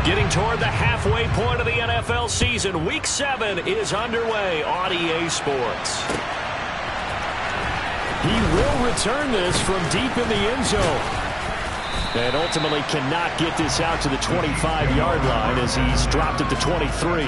Getting toward the halfway point of the NFL season. Week 7 is underway on EA Sports. He will return this from deep in the end zone. And ultimately cannot get this out to the 25-yard line as he's dropped at the 23.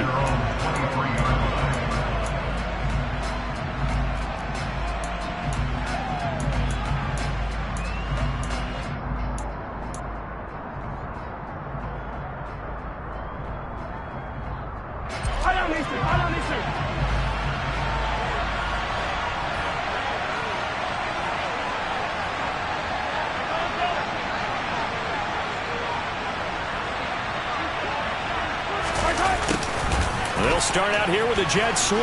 They'll start out here with a jet sweep.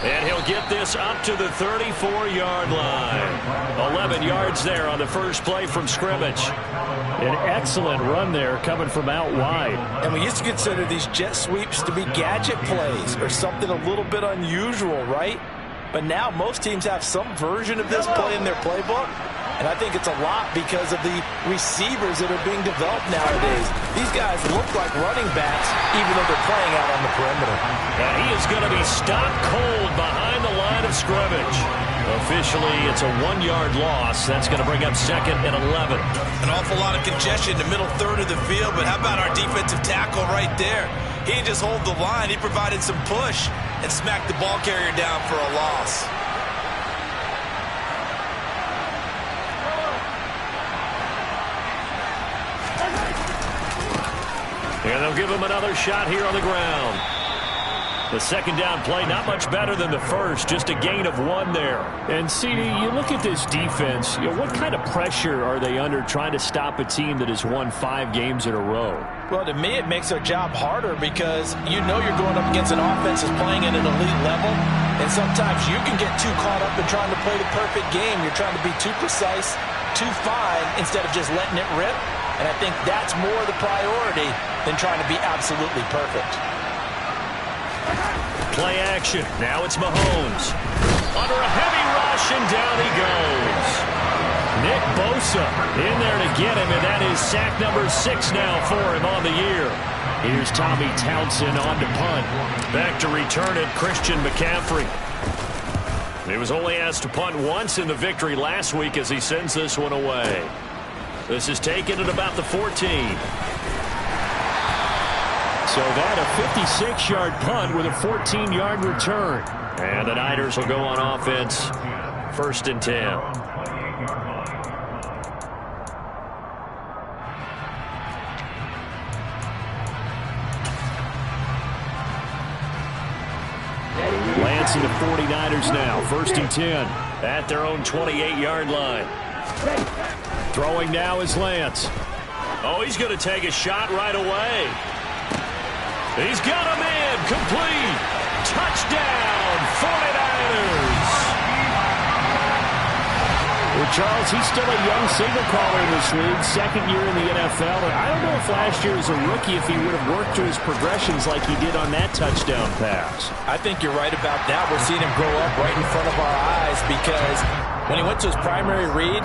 And he'll get this up to the 34-yard line. 11 yards there on the first play from scrimmage. An excellent run there coming from out wide. And we used to consider these jet sweeps to be gadget plays or something a little bit unusual, right? But now most teams have some version of this play in their playbook. And I think it's a lot because of the receivers that are being developed nowadays. These guys look like running backs even though they're playing out on the perimeter. And he is going to be stopped cold behind the line of scrimmage. Officially, it's a 1-yard loss. That's going to bring up 2nd and 11. An awful lot of congestion in the middle third of the field, but how about our defensive tackle right there? He didn't just hold the line. He provided some push and smacked the ball carrier down for a loss. And they'll give him another shot here on the ground. The second down play, not much better than the first, just a gain of 1 there. And, CD, you look at this defense, what kind of pressure are they under trying to stop a team that has won 5 games in a row? Well, to me, it makes their job harder because you know you're going up against an offense that's playing at an elite level, and sometimes you can get too caught up in trying to play the perfect game. You're trying to be too precise, too fine, instead of just letting it rip. And I think that's more the priority than trying to be absolutely perfect. Play action. Now it's Mahomes. Under a heavy rush, and down he goes. Nick Bosa in there to get him, and that is sack number 6 now for him on the year. Here's Tommy Townsend on to punt. Back to return it, Christian McCaffrey. He was only asked to punt once in the victory last week as he sends this one away. This is taken at about the 14. So that a 56-yard punt with a 14-yard return. And the Niners will go on offense. 1st and 10. Lance and the 49ers now. 1st and 10 at their own 28-yard line. Throwing now is Lance. Oh, he's going to take a shot right away. He's got him in. Complete. Touchdown, 49ers. Well, Charles, he's still a young signal caller in this league. 2nd year in the NFL. And I don't know if last year as a rookie if he would have worked to his progressions like he did on that touchdown pass. I think you're right about that. We're seeing him grow up right in front of our eyes because when he went to his primary read,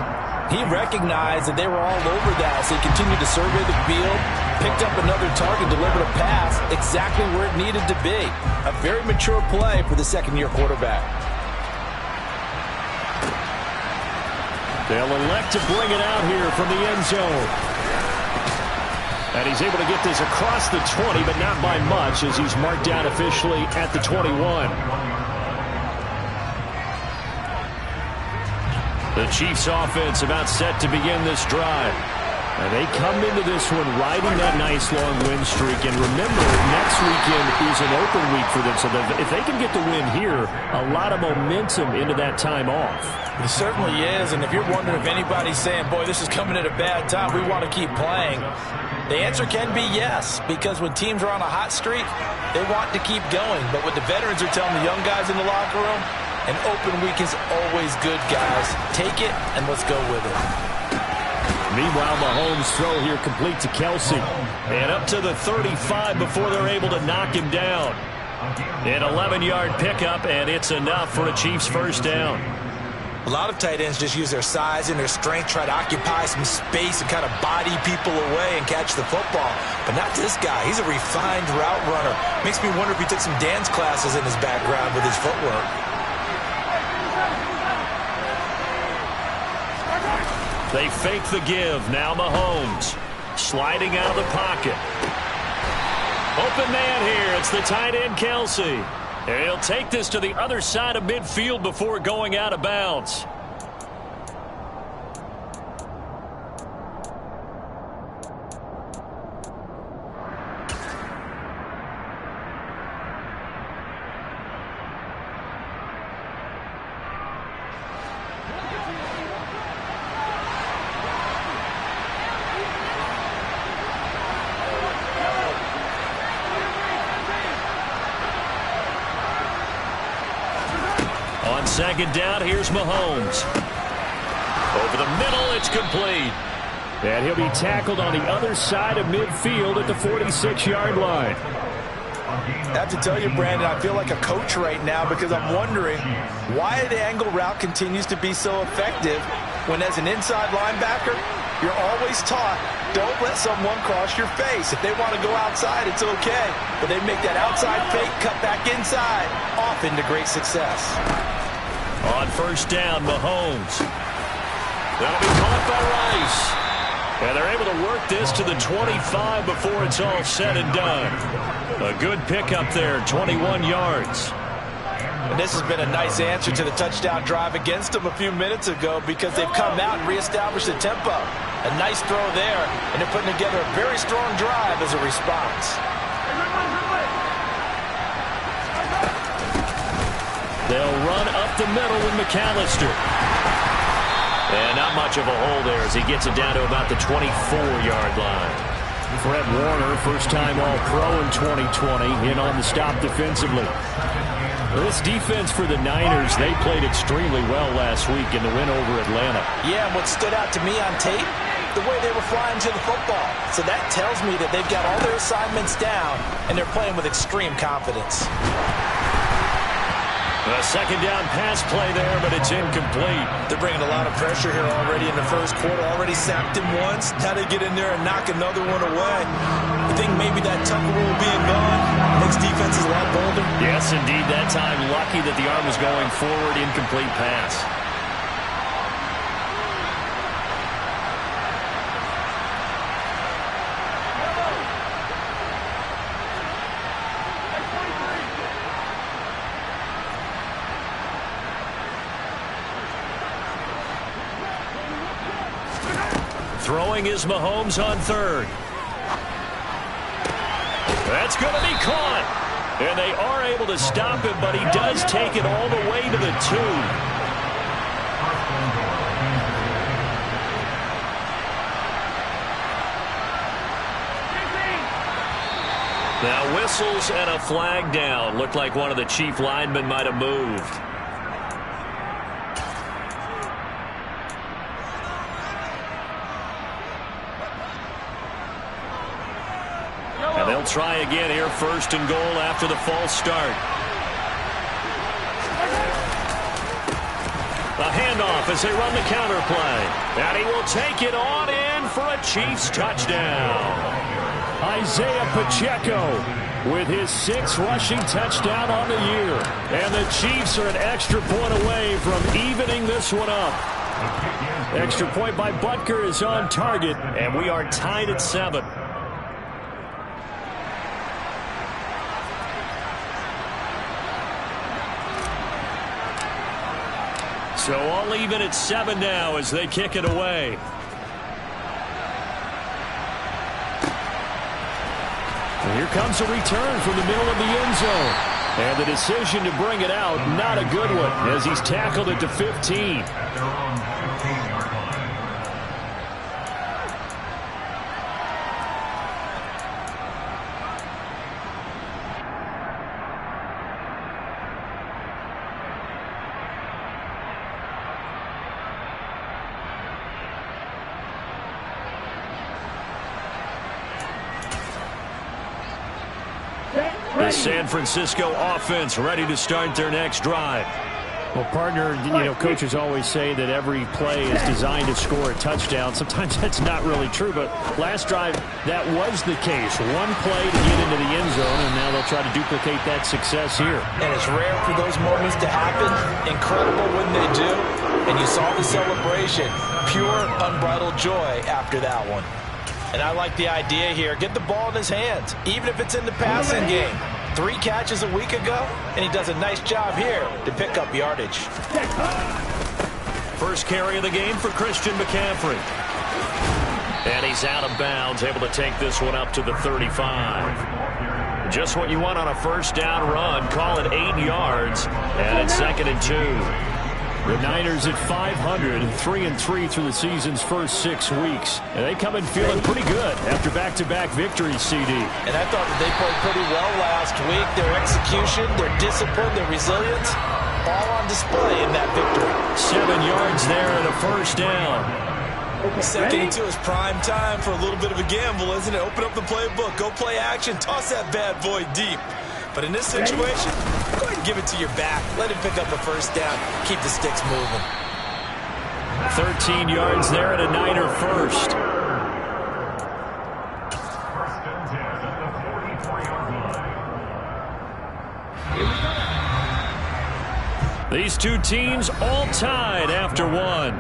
he recognized that they were all over that, so he continued to survey the field, picked up another target, delivered a pass exactly where it needed to be. A very mature play for the 2nd-year quarterback. They'll elect to bring it out here from the end zone. And he's able to get this across the 20, but not by much as he's marked down officially at the 21. The Chiefs offense about set to begin this drive. And they come into this one riding that nice long win streak. And remember, next weekend is an open week for them. So if they can get the win here, a lot of momentum into that time off. It certainly is. And if you're wondering if anybody's saying, boy, this is coming at a bad time, we want to keep playing, the answer can be yes. Because when teams are on a hot streak, they want to keep going. But what the veterans are telling the young guys in the locker room, an open week is always good, guys. Take it, and let's go with it. Meanwhile, Mahomes' throw here complete to Kelsey. And up to the 35 before they're able to knock him down. An 11-yard pickup, and it's enough for a Chiefs first down. A lot of tight ends just use their size and their strength, try to occupy some space and kind of body people away and catch the football. But not this guy. He's a refined route runner. Makes me wonder if he took some dance classes in his background with his footwork. They fake the give. Now Mahomes sliding out of the pocket. Open man here. It's the tight end, Kelsey. And he'll take this to the other side of midfield before going out of bounds. On second down, here's Mahomes. Over the middle, it's complete. And he'll be tackled on the other side of midfield at the 46-yard line. I have to tell you, Brandon, I feel like a coach right now because I'm wondering why the angle route continues to be so effective when as an inside linebacker, you're always taught, don't let someone cross your face. If they want to go outside, it's okay. But they make that outside fake, cut back inside, off into great success. On first down, Mahomes. That'll be caught by Rice. And they're able to work this to the 25 before it's all said and done. A good pickup there, 21 yards. And this has been a nice answer to the touchdown drive against them a few minutes ago because they've come out and reestablished the tempo. A nice throw there, and they're putting together a very strong drive as a response. They'll run up the middle with McAllister. And not much of a hole there as he gets it down to about the 24-yard line. Fred Warner, first-time All-Pro in 2020, in on the stop defensively. This defense for the Niners, they played extremely well last week in the win over Atlanta. Yeah, and what stood out to me on tape, the way they were flying to the football. So that tells me that they've got all their assignments down, and they're playing with extreme confidence. A second down pass play there, but it's incomplete. They're bringing a lot of pressure here already in the first quarter. Already sacked him once. Now they get in there and knock another one away. I think maybe that Tucker rule being gone makes defenses a lot bolder. Yes, indeed. That time, lucky that the arm was going forward. Incomplete pass. Throwing is Mahomes on third. That's going to be caught. And they are able to stop him, but he does take it all the way to the 2. Now whistles and a flag down. Looked like one of the chief linemen might have moved. And they'll try again here, first and goal after the false start. A handoff as they run the counter play. And he will take it on in for a Chiefs touchdown. Isaiah Pacheco with his 6th rushing touchdown on the year. And the Chiefs are an extra point away from evening this one up. Extra point by Butker is on target, and we are tied at 7. So all even at 7 now as they kick it away. And here comes a return from the middle of the end zone. And the decision to bring it out, not a good one, as he's tackled at the 15. The San Francisco offense ready to start their next drive. Well, partner, coaches always say that every play is designed to score a touchdown. Sometimes that's not really true, but last drive, that was the case. One play to get into the end zone, and now they'll try to duplicate that success here. And it's rare for those moments to happen. Incredible when they do. And you saw the celebration. Pure, unbridled joy after that one. And I like the idea here. Get the ball in his hands, even if it's in the passing game. 3 catches a week ago, and he does a nice job here to pick up yardage. First carry of the game for Christian McCaffrey. And he's out of bounds, able to take this one up to the 35. Just what you want on a first down run. Call it 8 yards, and it's 2nd and 2. The Niners at 500, 3-3 through the season's first 6 weeks. And they come in feeling pretty good after back-to-back victories, CD. And I thought that they played pretty well last week. Their execution, their discipline, their resilience, all on display in that victory. 7 yards there and a first down. 2nd and 2 is prime time for a little bit of a gamble, isn't it? Open up the playbook, go play action, toss that bad boy deep. But in this situation, go ahead and give it to your back. Let him pick up a first down. Keep the sticks moving. 13 yards there and a Niner first. These two teams all tied after one.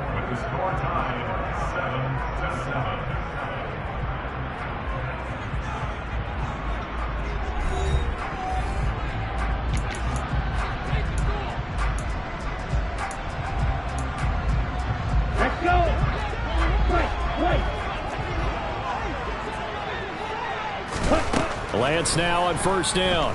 Lance now on first down.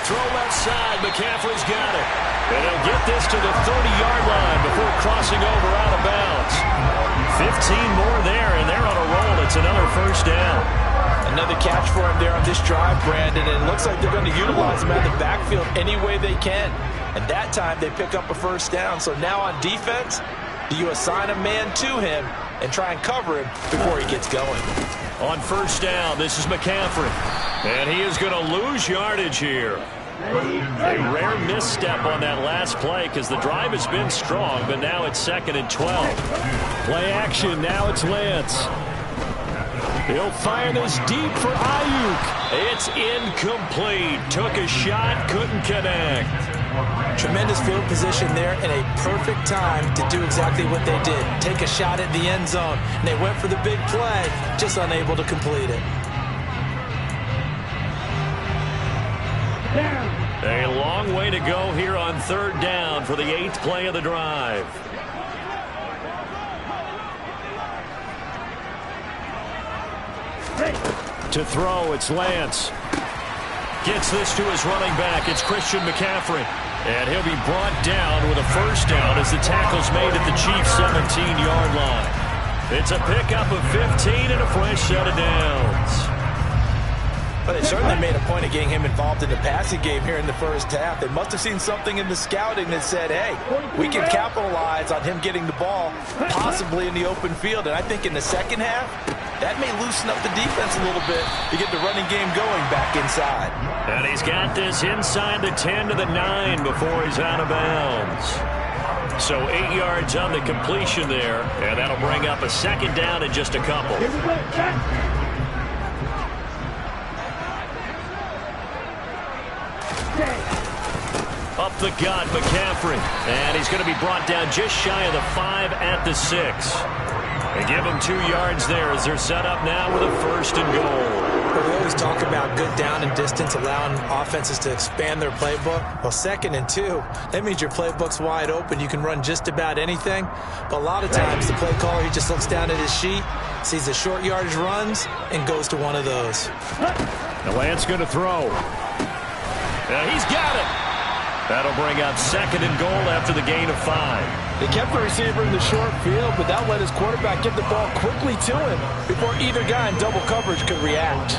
Throw left side. McCaffrey's got it. And he'll get this to the 30-yard line before crossing over out of bounds. 15 more there, and they're on a roll. It's another first down. Another catch for him there on this drive, Brandon. And it looks like they're going to utilize him out of the backfield any way they can. And that time they pick up a first down. So now on defense, do you assign a man to him and try and cover him before he gets going? On first down, this is McCaffrey. And he is going to lose yardage here. A rare misstep on that last play because the drive has been strong, but now it's 2nd and 12. Play action, now it's Lance. He'll fire this deep for Ayuk. It's incomplete. Took a shot, couldn't connect. Tremendous field position there and a perfect time to do exactly what they did. Take a shot at the end zone. And they went for the big play, just unable to complete it. A long way to go here on 3rd down for the 8th play of the drive. To throw, it's Lance. Gets this to his running back. It's Christian McCaffrey. And he'll be brought down with a first down as the tackle's made at the Chiefs' 17-yard line. It's a pickup of 15 and a fresh set of downs. But they certainly made a point of getting him involved in the passing game here in the first half. They must have seen something in the scouting that said, hey, we can capitalize on him getting the ball, possibly in the open field. And I think in the second half, that may loosen up the defense a little bit to get the running game going back inside. And he's got this inside the 10 to the 9 before he's out of bounds. So 8 yards on the completion there, and that'll bring up a second down in just a couple. Up the gut, McCaffrey. And he's going to be brought down just shy of the 5 at the 6. They give him 2 yards there as they're set up now with a 1st and goal. We always talk about good down and distance, allowing offenses to expand their playbook. Well, 2nd and 2, that means your playbook's wide open. You can run just about anything. But a lot of times the play caller, he just looks down at his sheet, sees the short yardage runs, and goes to one of those. The Lance going to throw. He's got it. That'll bring up 2nd and goal after the gain of 5. They kept the receiver in the short field, but that let his quarterback get the ball quickly to him before either guy in double coverage could react.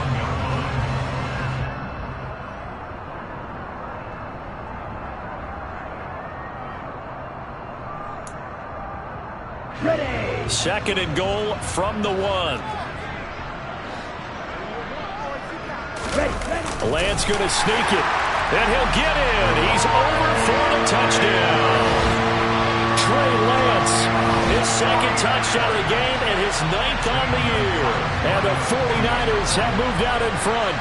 Ready. 2nd and goal from the 1. Lance going to sneak it. And he'll get in. He's over for the touchdown. Trey Lance, his second touchdown of the game and his 9th on the year. And the 49ers have moved out in front.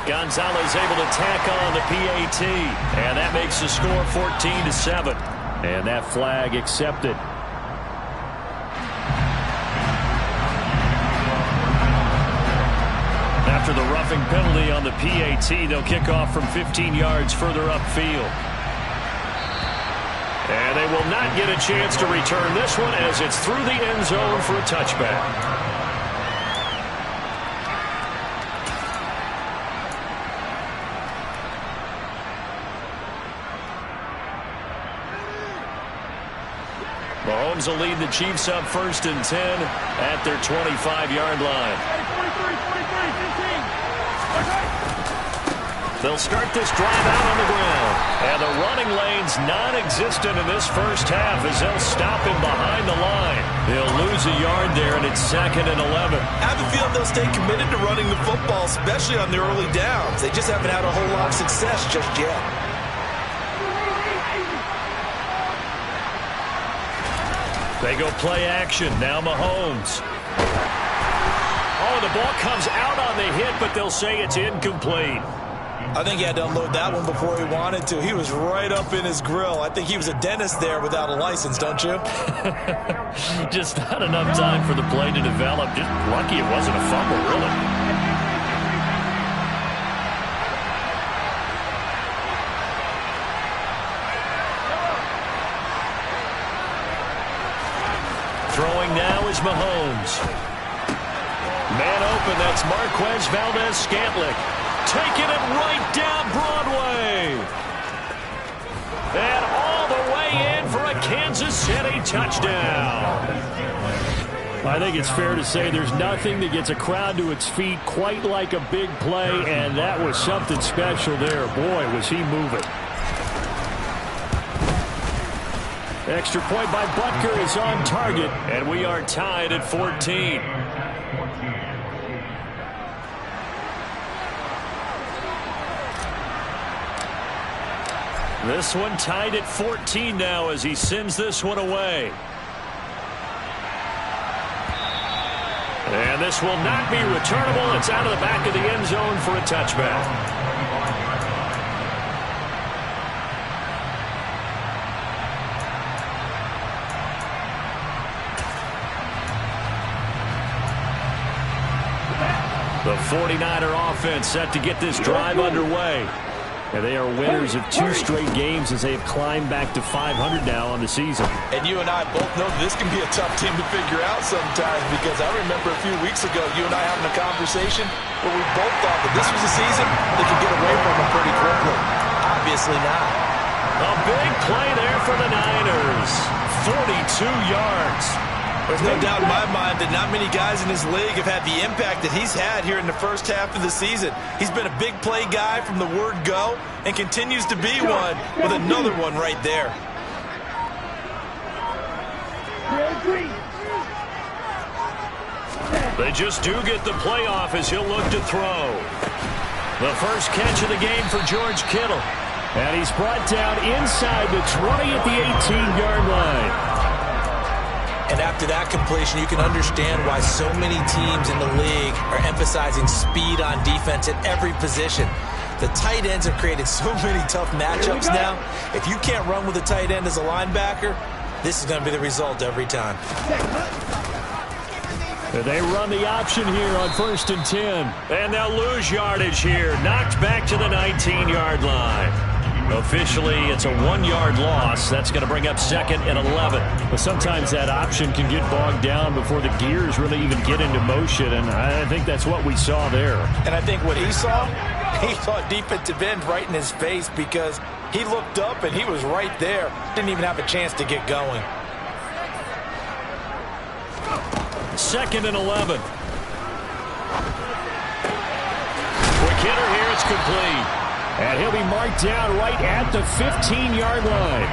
Gonzalez able to tack on the PAT. And that makes the score 14-7. And that flag accepted. After the roughing penalty on the PAT, they'll kick off from 15 yards further upfield. And they will not get a chance to return this one as it's through the end zone for a touchback. Mahomes will lead the Chiefs up 1st and 10 at their 25-yard line. They'll start this drive out on the ground. And the running lane's non-existent in this first half as they'll stop him behind the line. They'll lose a yard there, and it's 2nd and 11. I have a feeling they'll stay committed to running the football, especially on the early downs. They just haven't had a whole lot of success just yet. They go play action. Now Mahomes. Oh, the ball comes out on the hit, but they'll say it's incomplete. I think he had to unload that one before he wanted to. He was right up in his grill. I think he was a dentist there without a license, don't you? Just not enough time for the play to develop. Just lucky it wasn't a fumble, really. Throwing now is Mahomes. Man open, that's Marquez Valdes-Scantling. Taking it right down Broadway. And all the way in for a Kansas City touchdown. I think it's fair to say there's nothing that gets a crowd to its feet quite like a big play, and that was something special there. Boy, was he moving. Extra point by Butker is on target, and we are tied at 14. This one tied at 14 now as he sends this one away. And this will not be returnable. It's out of the back of the end zone for a touchback. The 49er offense set to get this drive underway. And they are winners of 2 straight games as they have climbed back to 500 now on the season. And you and I both know this can be a tough team to figure out sometimes, because I remember a few weeks ago you and I having a conversation where we both thought that this was a season they could get away from them pretty quickly. Obviously not. A big play there for the Niners. 42 yards. There's no doubt in my mind that not many guys in this league have had the impact that he's had here in the first half of the season. He's been a big play guy from the word go and continues to be one with another one right there. They just do get the playoff as he'll look to throw. The first catch of the game for George Kittle. And he's brought down inside the 20 at the 18-yard line. And after that completion, you can understand why so many teams in the league are emphasizing speed on defense at every position. The tight ends have created so many tough matchups now. If you can't run with a tight end as a linebacker, this is going to be the result every time. They run the option here on 1st and 10. And they'll lose yardage here. Knocked back to the 19-yard line. Officially, it's a 1-yard loss. That's going to bring up 2nd and 11. But sometimes that option can get bogged down before the gears really even get into motion, and I think that's what we saw there. And I think what he saw defensive end right in his face, because he looked up and he was right there. Didn't even have a chance to get going. 2nd and 11. Quick hitter here, it's complete. And he'll be marked down right at the 15-yard line.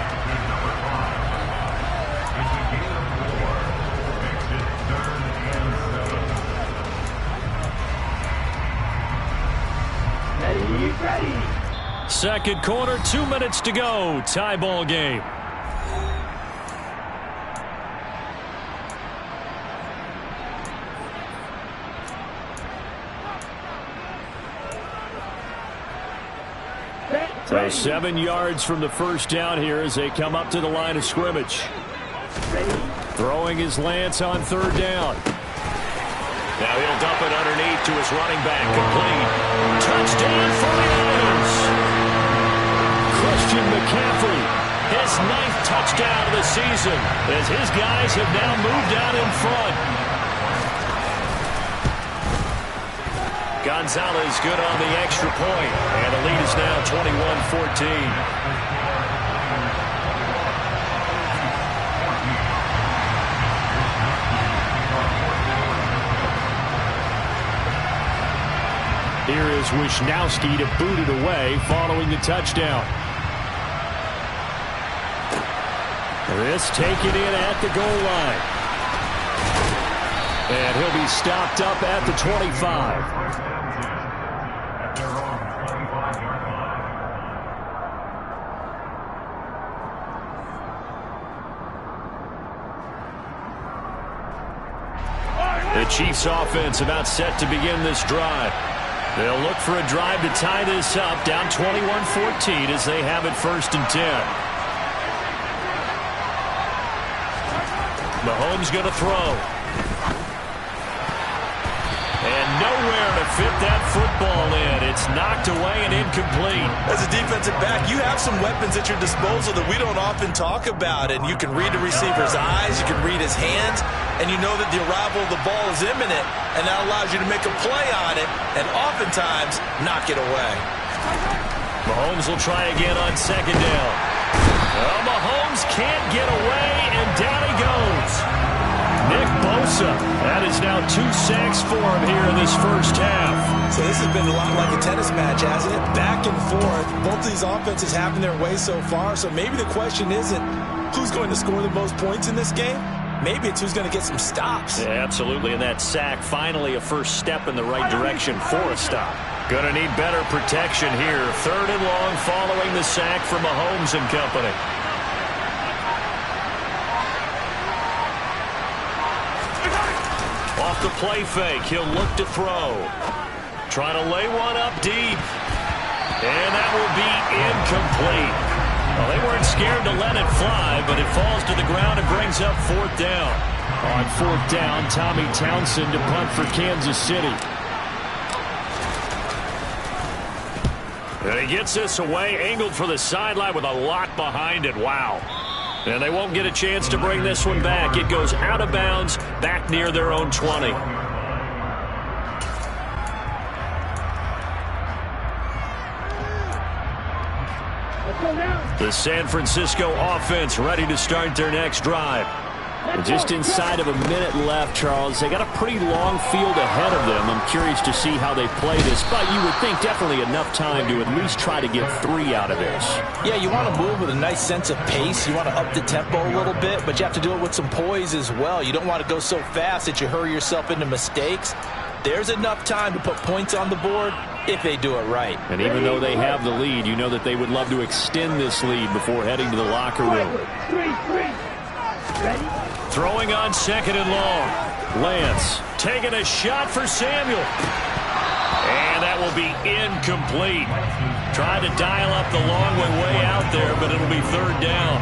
Second quarter, 2 minutes to go. Tie ball game. So 7 yards from the first down here as they come up to the line of scrimmage. Throwing his Lance on third down. Now he'll dump it underneath to his running back. Complete. Touchdown for the Oilers. Christian McCaffrey, his 9th touchdown of the season as his guys have now moved out in front. Gonzalez good on the extra point, and the lead is now 21-14. Here is Wisnowski to boot it away following the touchdown. This taken in at the goal line. And he'll be stopped up at the 25. The Chiefs offense about set to begin this drive. They'll look for a drive to tie this up, down 21-14 as they have it 1st and 10. Mahomes going to throw. And nowhere to fit that football in. It's knocked away and incomplete. As a defensive back, you have some weapons at your disposal that we don't often talk about. And you can read the receiver's eyes, you can read his hands, and you know that the arrival of the ball is imminent, and that allows you to make a play on it and oftentimes knock it away. Mahomes will try again on second down. Well, Mahomes can't get away, and down he goes. Nick Bosa, that is now 2 sacks for him here in this first half. So this has been a lot like a tennis match, hasn't it? Back and forth. Both of these offenses having their way so far, so maybe the question isn't who's going to score the most points in this game. Maybe it's who's going to get some stops. Yeah, absolutely, and that sack finally a first step in the right direction for a stop. Going to need better protection here. 3rd and long following the sack for Mahomes and company. Off the play fake, he'll look to throw. Trying to lay one up deep. And that will be incomplete. Well, they weren't scared to let it fly, but it falls to the ground and brings up 4th down. On 4th down, Tommy Townsend to punt for Kansas City. And he gets this away, angled for the sideline with a lot behind it. Wow. And they won't get a chance to bring this one back. It goes out of bounds, back near their own 20. The San Francisco offense ready to start their next drive. Just inside of a minute left, Charles. They got a pretty long field ahead of them. I'm curious to see how they play this, but you would think definitely enough time to at least try to get 3 out of this. Yeah, you want to move with a nice sense of pace. You want to up the tempo a little bit, but you have to do it with some poise as well. You don't want to go so fast that you hurry yourself into mistakes. There's enough time to put points on the board if they do it right. And even though they have the lead, you know that they would love to extend this lead before heading to the locker room. Throwing on 2nd and long. Lance taking a shot for Samuel. And that will be incomplete. Trying to dial up the long way out there, but it'll be 3rd down.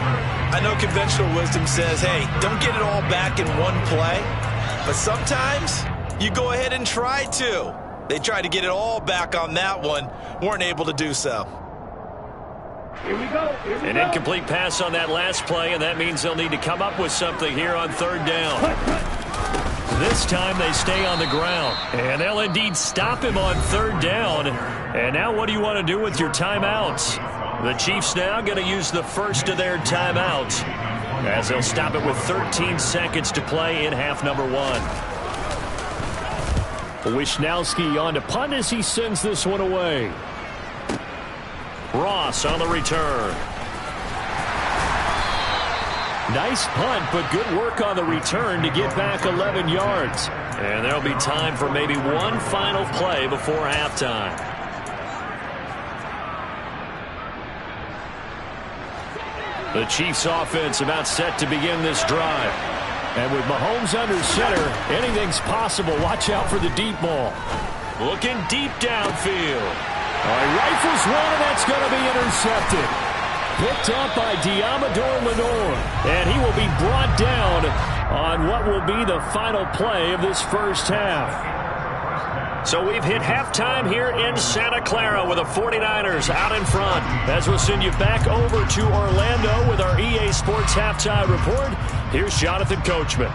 I know conventional wisdom says, hey, don't get it all back in one play. But sometimes you go ahead and try to. They tried to get it all back on that one. Weren't able to do so. Here we go. An incomplete pass on that last play, and that means they'll need to come up with something here on 3rd down. This time they stay on the ground, and they'll indeed stop him on 3rd down. And now what do you want to do with your timeouts? The Chiefs now going to use the first of their timeouts as they'll stop it with 13 seconds to play in half number 1. Wisnowski on to punt as he sends this one away. Ross on the return. Nice punt, but good work on the return to get back 11 yards. And there'll be time for maybe one final play before halftime. The Chiefs offense about set to begin this drive. And with Mahomes under center, anything's possible. Watch out for the deep ball. Looking deep downfield. He rifles one, and that's going to be intercepted. Picked up by Diamador Lenore. And he will be brought down on what will be the final play of this first half. So we've hit halftime here in Santa Clara with the 49ers out in front. As we'll send you back over to Orlando with our EA Sports Halftime Report, here's Jonathan Coachman.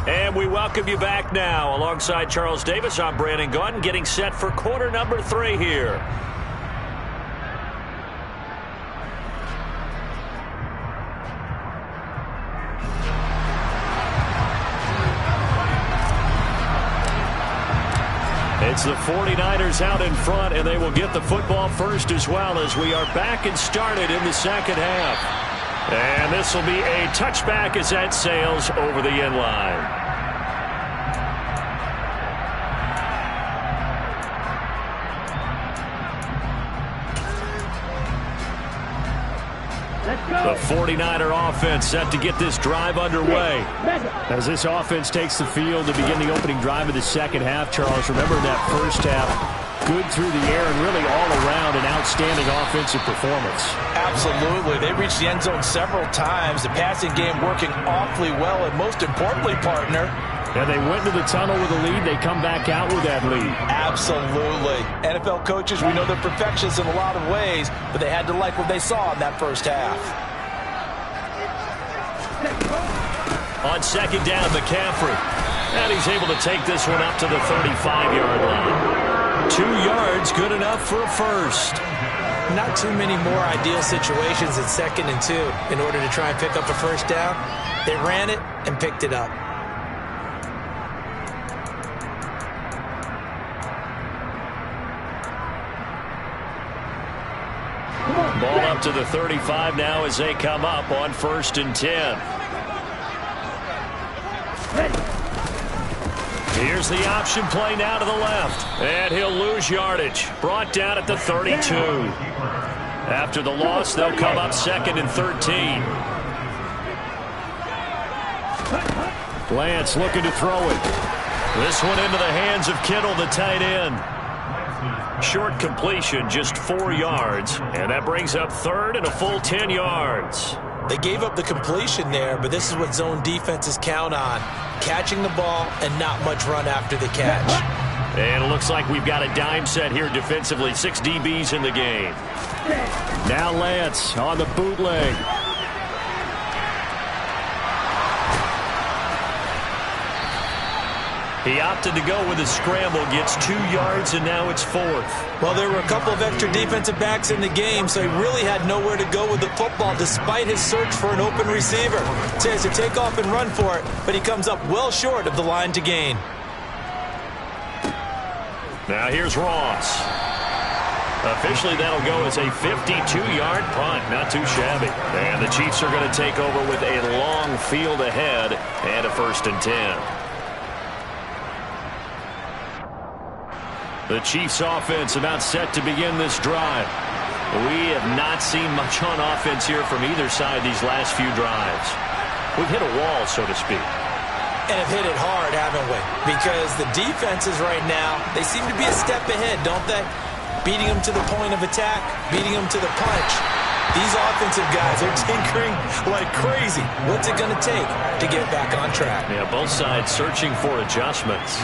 And we welcome you back now. Alongside Charles Davis, I'm Brandon Gaudin, getting set for quarter number 3 here. It's the 49ers out in front, and they will get the football first as well as we are back and started in the second half. And this will be a touchback as that sails over the end line. The 49er offense set to get this drive underway. As this offense takes the field to begin the opening drive of the second half, Charles, remember that first half, good through the air and really all around an outstanding offensive performance. Absolutely. They reached the end zone several times. The passing game working awfully well, and most importantly, partner, and they went to the tunnel with a lead. They come back out with that lead. Absolutely. NFL coaches, we know they're perfectionists in a lot of ways, but they had to like what they saw in that first half. On second down, McCaffrey. And he's able to take this one up to the 35-yard line. 2 yards, good enough for a first. Not too many more ideal situations at 2nd and 2 in order to try and pick up a first down. They ran it and picked it up. Ball up to the 35 now as they come up on 1st and 10. Here's the option play now to the left. And he'll lose yardage. Brought down at the 32. After the loss, they'll come up 2nd and 13. Lance looking to throw it. This one into the hands of Kittle, the tight end. Short completion, just 4 yards. And that brings up 3rd and a full 10 yards. They gave up the completion there, but this is what zone defenses count on. Catching the ball and not much run after the catch. And it looks like we've got a dime set here defensively. 6 DBs in the game. Now Lance on the bootleg. He opted to go with a scramble, gets 2 yards, and now it's 4th. Well, there were a couple of extra defensive backs in the game, so he really had nowhere to go with the football despite his search for an open receiver. So he has to take off and run for it, but he comes up well short of the line to gain. Now here's Ross. Officially, that'll go as a 52-yard punt. Not too shabby. And the Chiefs are going to take over with a long field ahead and a 1st and 10. The Chiefs offense about set to begin this drive. We have not seen much on offense here from either side these last few drives. We've hit a wall, so to speak. And have hit it hard, haven't we? Because the defenses right now, they seem to be a step ahead, don't they? Beating them to the point of attack, beating them to the punch. These offensive guys are tinkering like crazy. What's it going to take to get back on track? Yeah, both sides searching for adjustments.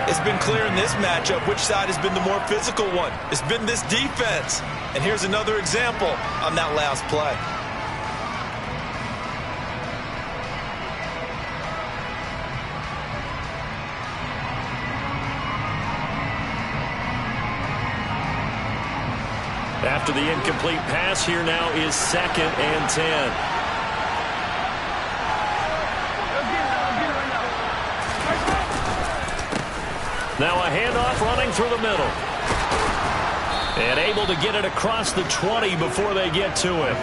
It's been clear in this matchup which side has been the more physical one. It's been this defense. And here's another example on that last play. After the incomplete pass, here now is 2nd and 10. Now a handoff running through the middle. And able to get it across the 20 before they get to it.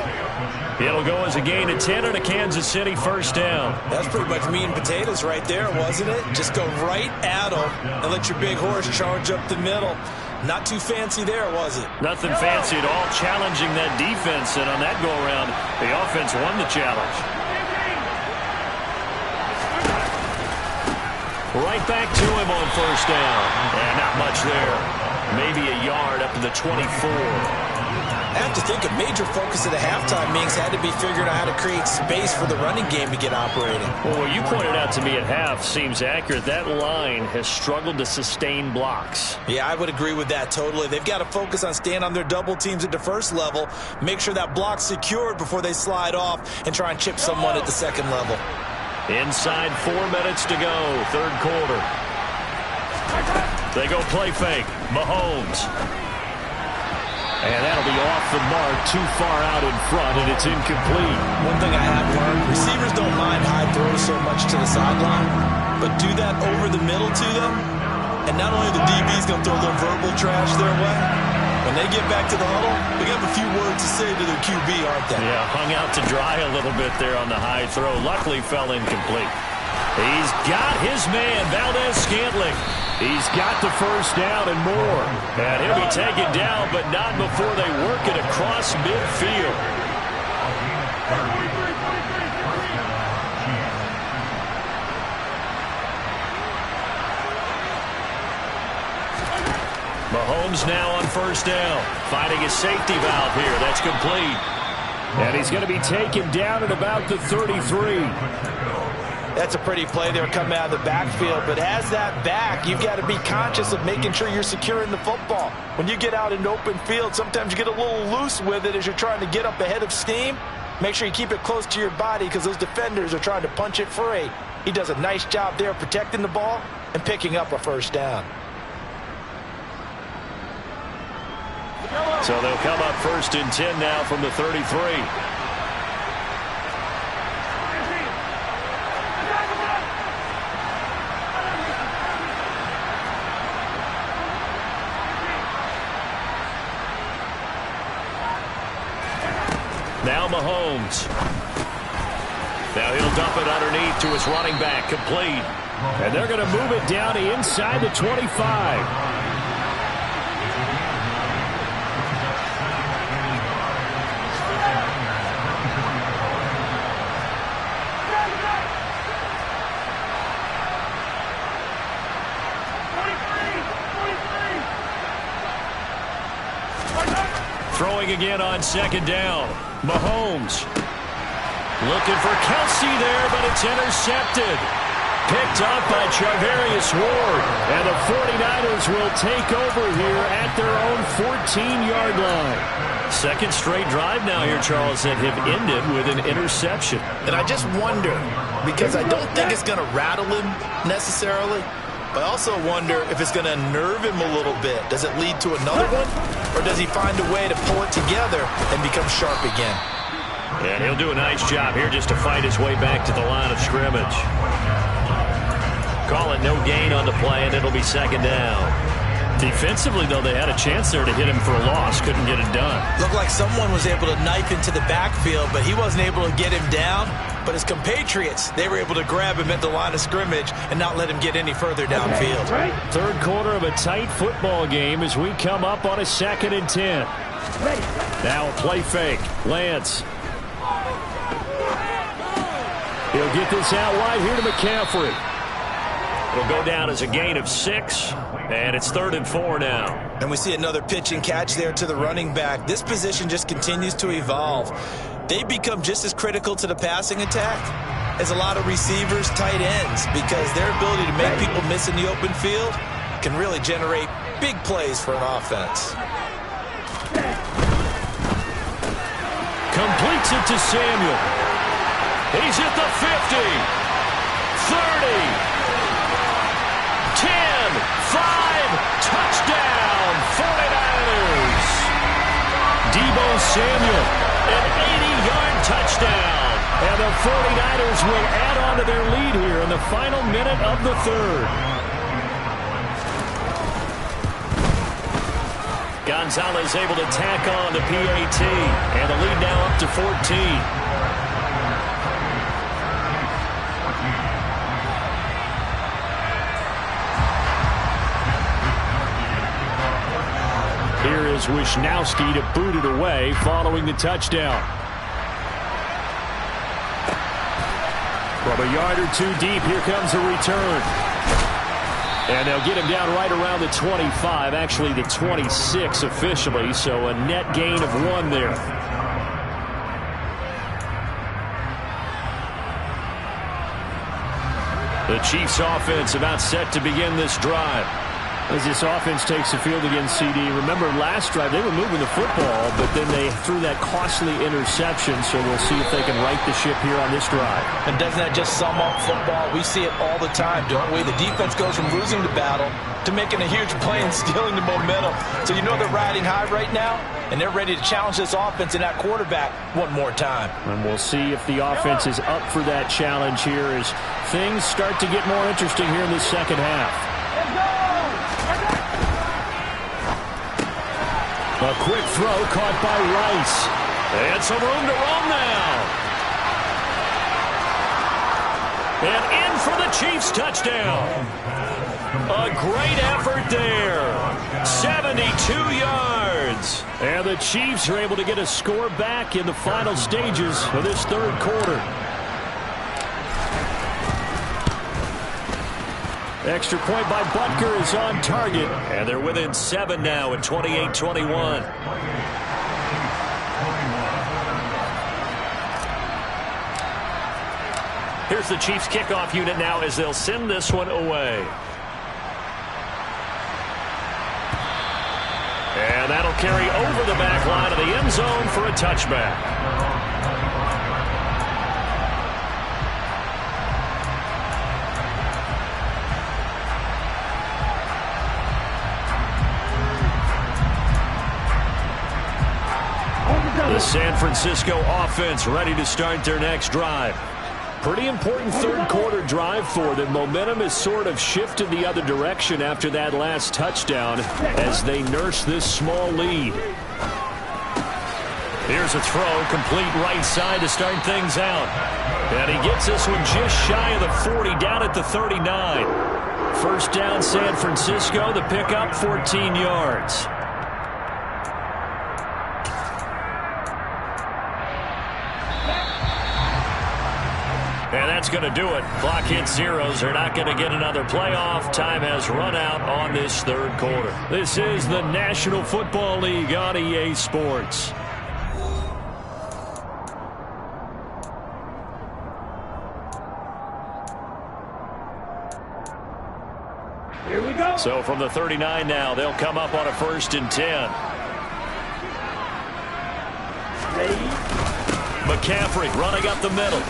It'll go as a gain of 10 and a Kansas City first down. That's pretty much meat and potatoes right there, wasn't it? Just go right at them and let your big horse charge up the middle. Not too fancy there, was it? Nothing fancy at all, challenging that defense. And on that go-around, the offense won the challenge. Right back to him on first down. And not much there. Maybe a yard up to the 24. I have to think a major focus at the halftime meetings had to be figuring out how to create space for the running game to get operating. Well, what you pointed out to me at half seems accurate. That line has struggled to sustain blocks. Yeah, I would agree with that totally. They've got to focus on staying on their double teams at the first level, make sure that block's secured before they slide off and try and chip someone at the second level. Inside 4 minutes to go, third quarter. They go play fake. Mahomes. And that'll be off the mark, too far out in front, and it's incomplete. One thing I have learned, receivers don't mind high throws so much to the sideline, but do that over the middle to them, and not only the DB's going to throw a little verbal trash their way, when they get back to the huddle, they have a few words to say to their QB, aren't they? Yeah, hung out to dry a little bit there on the high throw. Luckily fell incomplete. He's got his man, Valdez-Scantling. He's got the first down and more. And he'll be taken down, but not before they work it across midfield. Mahomes now on first down. Finding his safety valve here. That's complete. And he's going to be taken down at about the 33. That's a pretty play there coming out of the backfield, but as that back, you've got to be conscious of making sure you're securing the football. When you get out in open field, sometimes you get a little loose with it as you're trying to get up ahead of steam. Make sure you keep it close to your body because those defenders are trying to punch it free. He does a nice job there protecting the ball and picking up a first down. So they'll come up first and 10 now from the 33. Now Mahomes. Now he'll dump it underneath to his running back, complete. And they're going to move it down to inside the 25. Throwing again on second down. Mahomes looking for Kelsey there, but it's intercepted. Picked up by Charvarius Ward. And the 49ers will take over here at their own 14-yard line. Second straight drive now here, Charles, that have ended with an interception. And I just wonder, because I don't think it's going to rattle him necessarily, but I also wonder if it's going to nerve him a little bit. Does it lead to another one? Or does he find a way to pull it together and become sharp again? And he'll do a nice job here just to fight his way back to the line of scrimmage. Call it no gain on the play, and it'll be second down. Defensively, though, they had a chance there to hit him for a loss. Couldn't get it done. Looked like someone was able to knife into the backfield, but he wasn't able to get him down. But his compatriots, they were able to grab him at the line of scrimmage and not let him get any further downfield. Third quarter of a tight football game as we come up on a 2nd and 10. Now a play fake. Lance. He'll get this out wide here to McCaffrey. It'll go down as a gain of 6, and it's 3rd and 4 now. And we see another pitch and catch there to the running back. This position just continues to evolve. They become just as critical to the passing attack as a lot of receivers, tight ends, because their ability to make people miss in the open field can really generate big plays for an offense. Completes it to Samuel. He's at the 50, 30, 10, 5, touchdown, 49ers. Deebo Samuel, an 80-yard touchdown. And the 49ers will add on to their lead here in the final minute of the third. Gonzalez able to tack on the PAT. And the lead now up to 14. Here is Wisnowski to boot it away following the touchdown. From a yard or two deep, here comes a return. And they'll get him down right around the 25, actually the 26 officially, so a net gain of 1 there. The Chiefs offense about set to begin this drive. As this offense takes the field against CD, remember last drive they were moving the football, but then they threw that costly interception, so we'll see if they can right the ship here on this drive. And doesn't that just sum up football? We see it all the time, don't we? The defense goes from losing the battle to making a huge play and stealing the momentum. So you know they're riding high right now, and they're ready to challenge this offense and that quarterback one more time. And we'll see if the offense is up for that challenge here as things start to get more interesting here in the second half. A quick throw caught by Rice. And some room to roam now. And in for the Chiefs touchdown. A great effort there. 72 yards. And the Chiefs are able to get a score back in the final stages of this third quarter. Extra point by Butker is on target. And they're within 7 now at 28-21. Here's the Chiefs kickoff unit now as they'll send this one away. And that'll carry over the back line of the end zone for a touchback. The San Francisco offense ready to start their next drive. Pretty important third quarter drive for them. Momentum has sort of shifted the other direction after that last touchdown as they nurse this small lead. Here's a throw, complete right side to start things out. And he gets this one just shy of the 40, down at the 39. First down, San Francisco. The pickup, 14 yards. And that's going to do it. Clock hits zeros. They're not going to get another playoff. Time has run out on this third quarter. This is the National Football League on EA Sports. Here we go. So from the 39 now, they'll come up on a 1st and 10. McCaffrey running up the middle.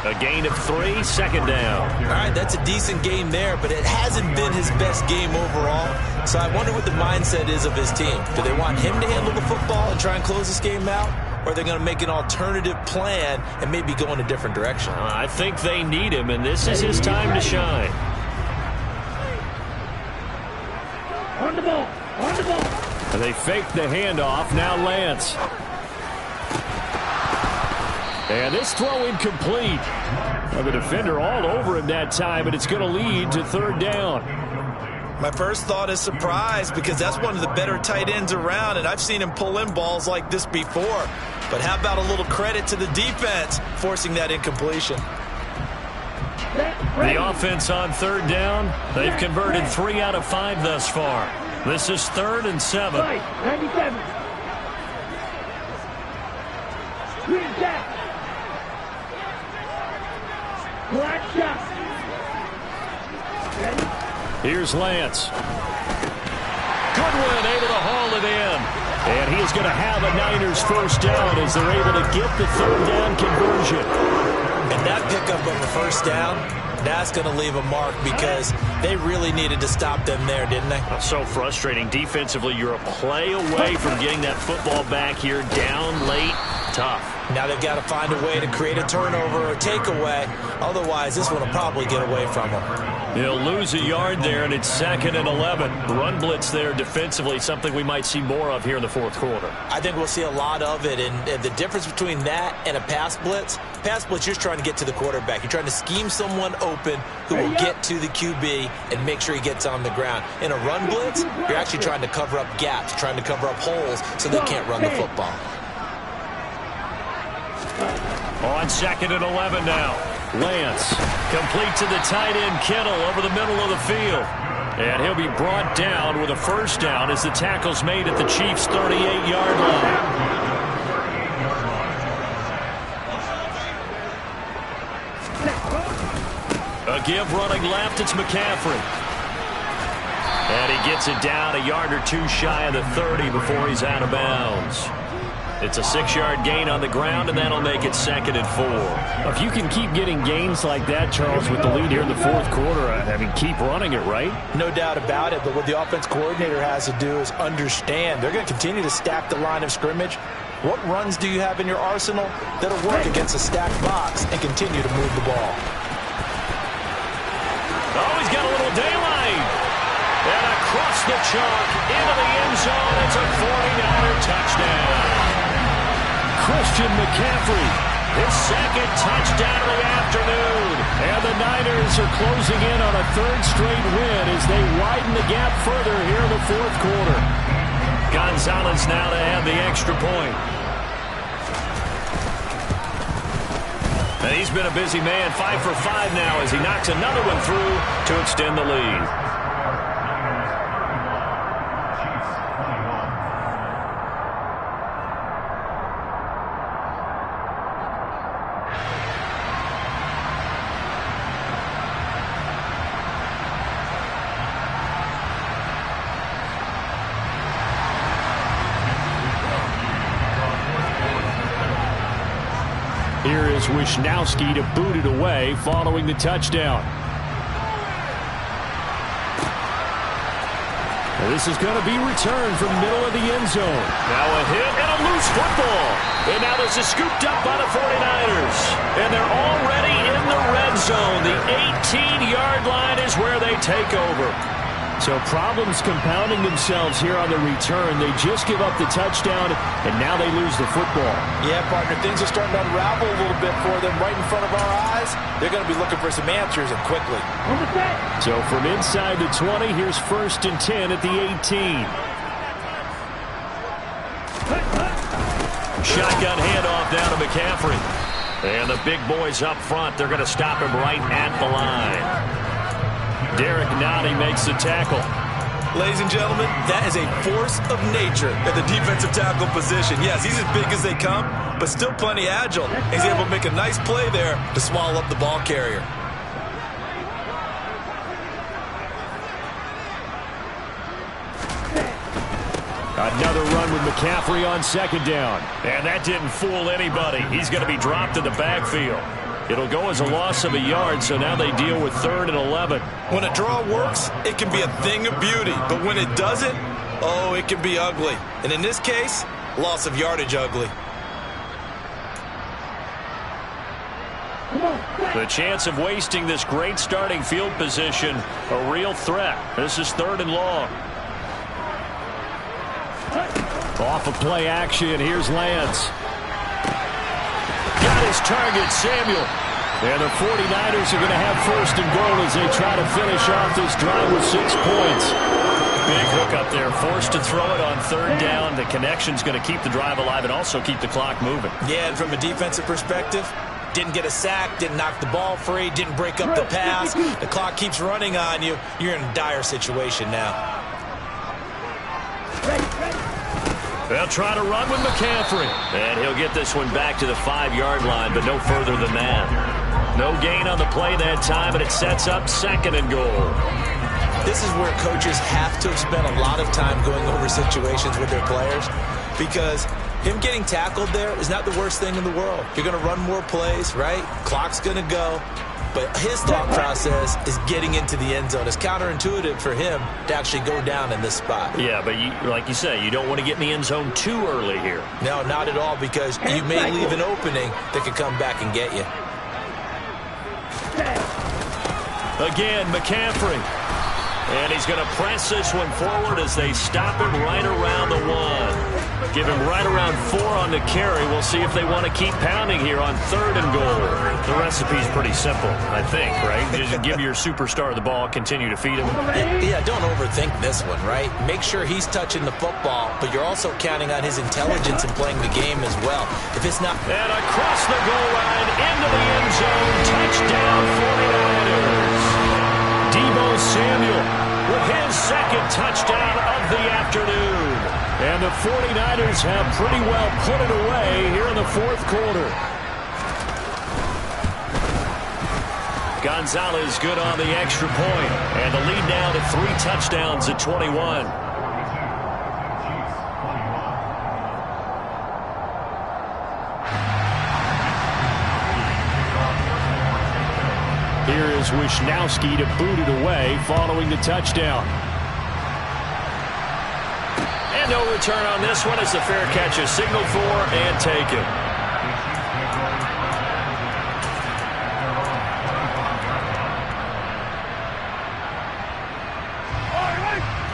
A gain of 3, second down. All right, that's a decent game there, but it hasn't been his best game overall. So I wonder what the mindset is of his team. Do they want him to handle the football and try and close this game out? Or are they going to make an alternative plan and maybe go in a different direction? I think they need him, and this is his time to shine. On the ball. On the ball. And they fake the handoff. Now Lance. And this throw incomplete. Well, the defender all over him that time, but it's going to lead to 3rd down. My first thought is surprise because that's one of the better tight ends around, and I've seen him pull in balls like this before. But how about a little credit to the defense forcing that incompletion? The offense on 3rd down, they've converted 3 out of 5 thus far. This is 3rd and 7. 97. Green jack. Black shot. Here's Lance. Goodwin able to haul it in. And he is going to have a Niners 1st down as they're able to get the 3rd down conversion. And that pickup of a 1st down, that's going to leave a mark because they really needed to stop them there, didn't they? So frustrating. Defensively, you're a play away from getting that football back here down late. Tough. Now they've got to find a way to create a turnover or takeaway. Otherwise, this one will probably get away from them. He'll lose a yard there, and it's 2nd and 11. Run blitz there defensively, something we might see more of here in the fourth quarter. I think we'll see a lot of it, and the difference between that and a pass blitz, you're just trying to get to the quarterback. You're trying to scheme someone open who will get to the QB and make sure he gets on the ground. In a run blitz, you're actually trying to cover up gaps, trying to cover up holes so they can't run the football. On 2nd and 11 now. Lance complete to the tight end Kittle over the middle of the field. And he'll be brought down with a first down as the tackle's made at the Chiefs' 38-yard line. A give running left, it's McCaffrey. And he gets it down a yard or two shy of the 30 before he's out of bounds. It's a 6-yard gain on the ground, and that'll make it 2nd and 4. If you can keep getting gains like that, Charles, with the lead here in the fourth quarter, I mean, keep running it, right? No doubt about it, but what the offense coordinator has to do is understand they're going to continue to stack the line of scrimmage. What runs do you have in your arsenal that'll work against a stacked box and continue to move the ball? Oh, he's got a little daylight. And across the chalk into the end zone, it's a 49er touchdown. Christian McCaffrey, his 2nd touchdown of the afternoon. And the Niners are closing in on a 3rd straight win as they widen the gap further here in the fourth quarter. Gonzalez now to add the extra point. And he's been a busy man, 5 for 5 now as he knocks another one through to extend the lead. Here is Wisnowski to boot it away following the touchdown. And this is going to be returned from middle of the end zone. Now a hit and a loose football. And now this is scooped up by the 49ers. And they're already in the red zone. The 18-yard line is where they take over. So problems compounding themselves here on the return. They just give up the touchdown, and now they lose the football. Yeah, partner, things are starting to unravel a little bit for them right in front of our eyes. They're going to be looking for some answers, and quickly. So from inside the 20, here's 1st and 10 at the 18. Shotgun handoff down to McCaffrey. And the big boys up front, they're going to stop him right at the line. Derek Nottie makes the tackle. Ladies and gentlemen, that is a force of nature at the defensive tackle position. Yes, he's as big as they come, but still plenty agile. He's able to make a nice play there to swallow up the ball carrier. Another run with McCaffrey on 2nd down. And that didn't fool anybody. He's going to be dropped in the backfield. It'll go as a loss of a yard, so now they deal with 3rd and 11. When a draw works, it can be a thing of beauty. But when it doesn't, oh, it can be ugly. And in this case, loss of yardage ugly. The chance of wasting this great starting field position, a real threat. This is 3rd and long. Off of play action, here's Lance. Got his target, Samuel. And the 49ers are going to have 1st and goal as they try to finish off this drive with 6 points. Big hook up there, forced to throw it on 3rd down. The connection's going to keep the drive alive and also keep the clock moving. Yeah, and from a defensive perspective, didn't get a sack, didn't knock the ball free, didn't break up the pass. The clock keeps running on you. You're in a dire situation now. They'll try to run with McCaffrey. And he'll get this one back to the 5-yard line, but no further than that. No gain on the play that time, and it sets up 2nd and goal. This is where coaches have to spend a lot of time going over situations with their players, because him getting tackled there is not the worst thing in the world. You're going to run more plays, right? Clock's going to go. But his thought process is getting into the end zone. It's counterintuitive for him to actually go down in this spot. Yeah, but like you say, you don't want to get in the end zone too early here. No, not at all, because you may leave an opening that could come back and get you. Again, McCaffrey. And he's going to press this one forward as they stop him right around the 1. Give him right around 4 on the carry. We'll see if they want to keep pounding here on 3rd and goal. The recipe's pretty simple, I think, right? Just give your superstar the ball, continue to feed him. Yeah, don't overthink this one, right? Make sure he's touching the football, but you're also counting on his intelligence in playing the game as well. If it's not... And across the goal line, into the end zone, touchdown 49ers. Deebo Samuel with his 2nd touchdown of the afternoon. And the 49ers have pretty well put it away here in the 4th quarter. Gonzalez good on the extra point. And the lead now to 3 touchdowns at 21. Here is Wisnowski to boot it away following the touchdown. And no return on this one as the fair catch is signaled for and taken.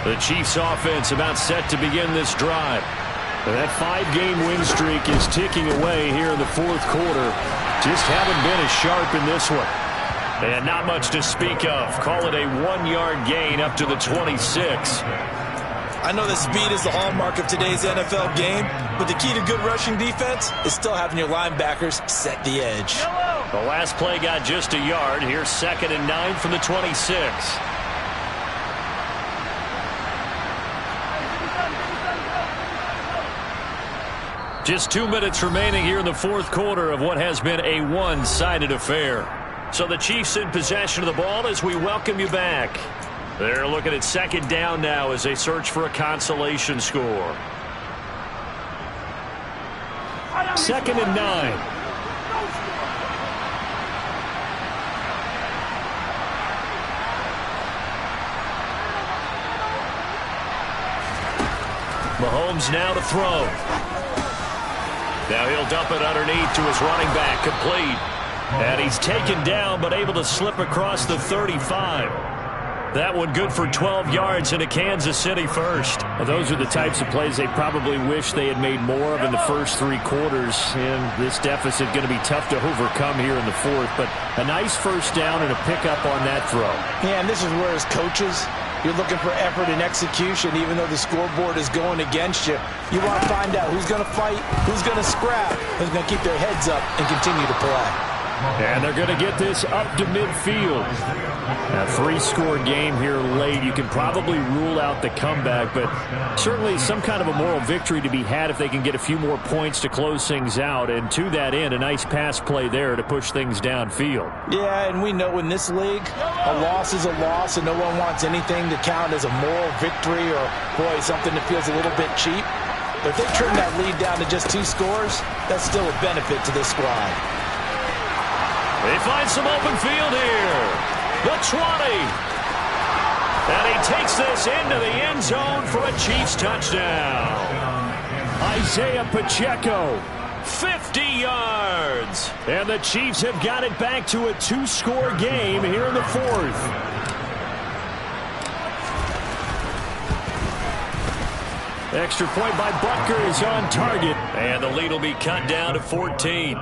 The Chiefs offense about set to begin this drive. And that 5-game win streak is ticking away here in the 4th quarter. Just haven't been as sharp in this one. And not much to speak of. Call it a 1-yard gain up to the 26. I know that speed is the hallmark of today's NFL game, but the key to good rushing defense is still having your linebackers set the edge. The last play got just a yard. Here's 2nd and 9 from the 26. Just 2 minutes remaining here in the 4th quarter of what has been a one-sided affair. So the Chiefs in possession of the ball as we welcome you back. They're looking at 2nd down now as they search for a consolation score. 2nd and 9. Mahomes now to throw. Now he'll dump it underneath to his running back, complete. And he's taken down but able to slip across the 35. That one good for 12 yards into Kansas City first. Well, those are the types of plays they probably wish they had made more of in the first 3 quarters. And this deficit going to be tough to overcome here in the 4th. But a nice first down and a pickup on that throw. Yeah, and this is where as coaches, you're looking for effort and execution even though the scoreboard is going against you. You want to find out who's going to fight, who's going to scrap, who's going to keep their heads up and continue to play. And they're going to get this up to midfield. A 3-score game here late. You can probably rule out the comeback, but certainly some kind of a moral victory to be had if they can get a few more points to close things out. And to that end, a nice pass play there to push things downfield. Yeah, and we know in this league, a loss is a loss, and no one wants anything to count as a moral victory or, boy, something that feels a little bit cheap. But if they trim that lead down to just 2 scores, that's still a benefit to this squad. They find some open field here. The 20. And he takes this into the end zone for a Chiefs touchdown. Isaiah Pacheco. 50 yards. And the Chiefs have got it back to a 2-score game here in the 4th. Extra point by Butker is on target. And the lead will be cut down to 14.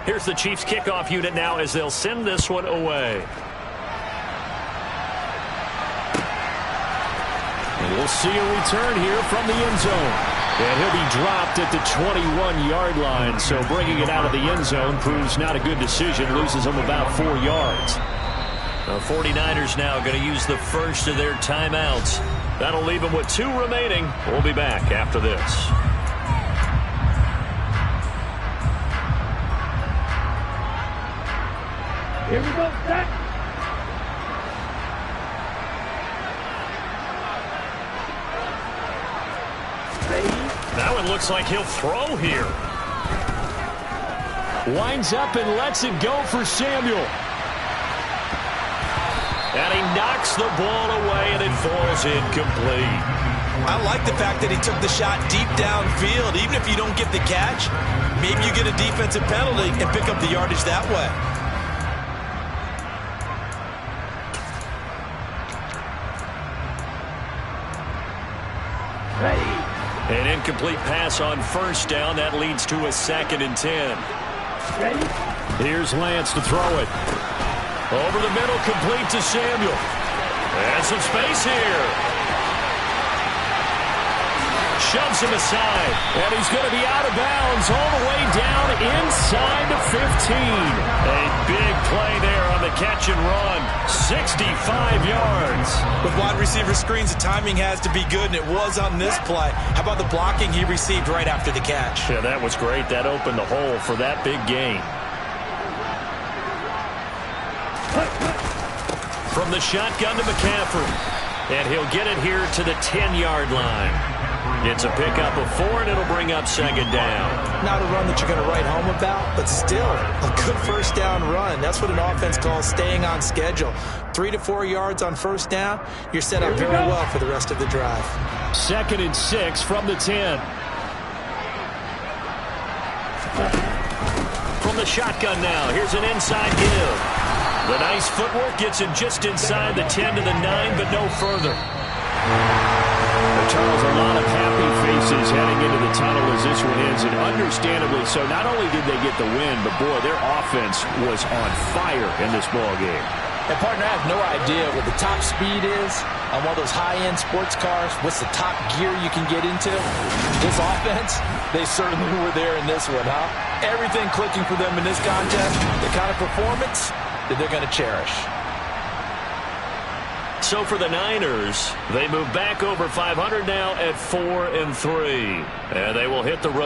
Here's the Chiefs kickoff unit now as they'll send this one away. And we'll see a return here from the end zone. And he'll be dropped at the 21-yard line. So bringing it out of the end zone proves not a good decision. Loses him about 4 yards. The 49ers now going to use the first of their timeouts. That'll leave them with 2 remaining. We'll be back after this. Here we go, set. Now it looks like he'll throw here. Winds up and lets it go for Samuel. And he knocks the ball away, and it falls incomplete. I like the fact that he took the shot deep downfield. Even if you don't get the catch, maybe you get a defensive penalty and pick up the yardage that way. An incomplete pass on first down. That leads to a 2nd and 10. Here's Lance to throw it. Over the middle, complete to Samuel. And some space here. Shoves him aside. And he's going to be out of bounds all the way down inside the 15. A big play there on the catch and run. 65 yards. With wide receiver screens, the timing has to be good, and it was on this play. How about the blocking he received right after the catch? Yeah, that was great. That opened the hole for that big gain. From the shotgun to McCaffrey. And he'll get it here to the 10-yard line. It's a pickup of 4, and it'll bring up 2nd down. Not a run that you're going to write home about, but still a good first down run. That's what an offense calls staying on schedule. 3 to 4 yards on first down, you're set up very well for the rest of the drive. 2nd and 6 from the 10. From the shotgun now, here's an inside give. The nice footwork gets him just inside the 10 to the 9, but no further. Charles, a lot of happy faces heading into the tunnel as this one ends, and understandably so. Not only did they get the win, but boy, their offense was on fire in this ball game. And partner, I have no idea what the top speed is on one of those high-end sports cars. What's the top gear you can get into? This offense, they certainly were there in this one, huh? Everything clicking for them in this contest, the kind of performance that they're going to cherish. So for the Niners, they move back over 500 now at 4-3. And they will hit the road.